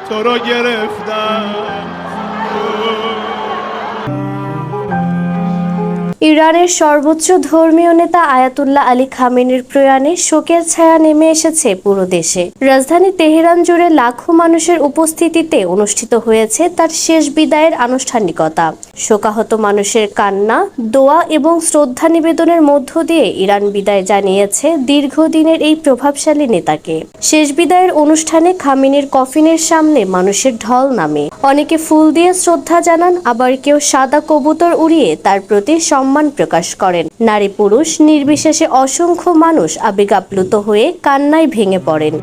تو رو گرفتم. ইরানের সর্বোচ্চ ধর্মীয় নেতা আয়াতুল্লাহ আলী খামেনির প্রয়াণে শোকের ছায়া নেমে এসেছে পুরো দেশে। রাজধানী তেহরান জুড়ে লাখো মানুষের উপস্থিতিতে অনুষ্ঠিত হয়েছে তার শেষ বিদায়ের আনুষ্ঠানিকতা। শোকাহত মানুষের কান্না, দোয়া এবং শ্রদ্ধা নিবেদনের মধ্য দিয়ে ইরান বিদায় জানিয়েছে দীর্ঘদিনের এই প্রভাবশালী নেতাকে। শেষ বিদায়ের অনুষ্ঠানে খামেনির কফিনের সামনে মানুষের ঢল নামে। অনেকে ফুল দিয়ে শ্রদ্ধা জানান, আবার কেউ সাদা কবুতর উড়িয়ে তার প্রতি সম্মান প্রকাশ করেন। নারী পুরুষ নির্বিশেষে অসংখ্য মানুষ আবেগাপ্লুত হয়ে কান্নায় ভেঙে পড়েন।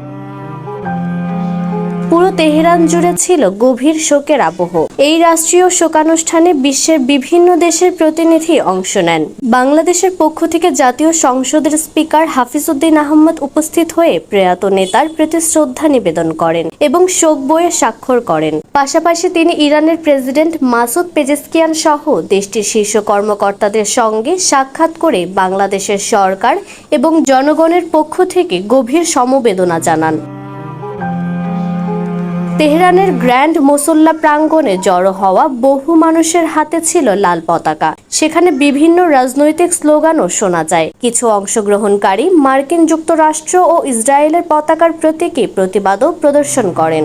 পুরো তেহরান জুড়ে ছিল গভীর শোকের আবহ। এই রাষ্ট্রীয় শোকানুষ্ঠানে বিশ্বের বিভিন্ন দেশের প্রতিনিধি অংশ নেন। বাংলাদেশের পক্ষ থেকে জাতীয় সংসদের স্পিকার হাফিজউদ্দিন আহমদ উপস্থিত হয়ে প্রয়াত নেতার প্রতি শ্রদ্ধা নিবেদন করেন এবং শোক বইয়ে স্বাক্ষর করেন। পাশাপাশি তিনি ইরানের প্রেসিডেন্ট মাসুদ পেজেশকিয়ান সহ দেশটির শীর্ষ কর্মকর্তাদের সঙ্গে সাক্ষাৎ করে বাংলাদেশের সরকার এবং জনগণের পক্ষ থেকে গভীর সমবেদনা জানান। তেহরানের গ্র্যান্ড মুসল্লা প্রাঙ্গণে জড়ো হওয়া বহু মানুষের হাতে ছিল লাল পতাকা। সেখানে বিভিন্ন রাজনৈতিক স্লোগানও শোনা যায়। কিছু অংশগ্রহণকারী মার্কিন যুক্তরাষ্ট্র ও ইসরায়েলের পতাকার প্রতীকী প্রতিবাদও প্রদর্শন করেন।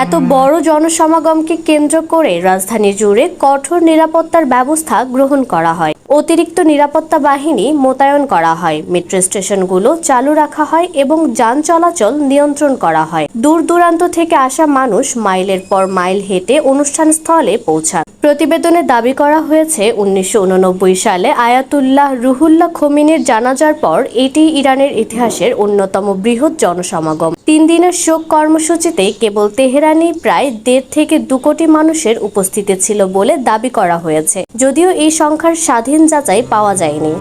এত বড় জনসমাগমকে কেন্দ্র করে রাজধানী জুড়ে কঠোর নিরাপত্তার ব্যবস্থা গ্রহণ করা হয়। অতিরিক্ত নিরাপত্তা বাহিনী মোতায়েন করা হয়, মেট্রো স্টেশনগুলো চালু রাখা হয় এবং যান চলাচল নিয়ন্ত্রণ করা হয়। দূর দূরান্ত থেকে আসা মানুষ মাইলের পর মাইল হেঁটে অনুষ্ঠান স্থলে পৌঁছান। প্রতিবেদনে দাবি করা হয়েছে 1989 সালে আয়াতুল্লাহ রুহুল্লাহ খোমেনির জানাজার পর এটি ইরানের ইতিহাসের অন্যতম বৃহৎ জনসমাগম। 3 দিনের শোক কর্মসূচিতে কেবল তেহরানি প্রায় 1.5 থেকে 2 কোটি মানুষের উপস্থিতি ছিল বলে দাবি করা হয়েছে, যদিও এই সংখ্যার স্বাধীন যাচাই পাওয়া যায়নি।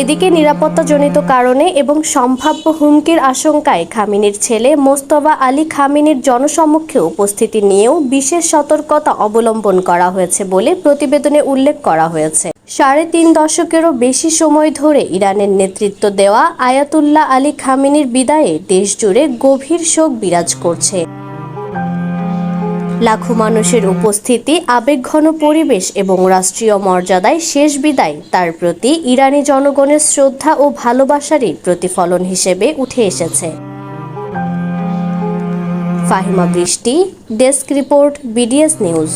এদিকে নিরাপত্তাজনিত কারণে এবং সম্ভাব্য হুমকির আশঙ্কায় খামেনির ছেলে মোস্তফা আলী খামেনির জনসমক্ষে উপস্থিতি নিয়েও বিশেষ সতর্কতা অবলম্বন করা হয়েছে বলে প্রতিবেদনে উল্লেখ করা হয়েছে। 3.5 দশকেরও বেশি সময় ধরে ইরানের নেতৃত্ব দেওয়া আয়াতুল্লাহ আলী খামেনির বিদায়ে দেশজুড়ে গভীর শোক বিরাজ করছে। লাখো মানুষের উপস্থিতি, আবেগঘন পরিবেশ এবং রাষ্ট্রীয় মর্যাদায় শেষ বিদায় তার প্রতি ইরানি জনগণের শ্রদ্ধা ও ভালোবাসারই প্রতিফলন হিসেবে উঠে এসেছে। ফাহিমা বৃষ্টি, ডেস্ক রিপোর্ট, বিডিএস নিউজ।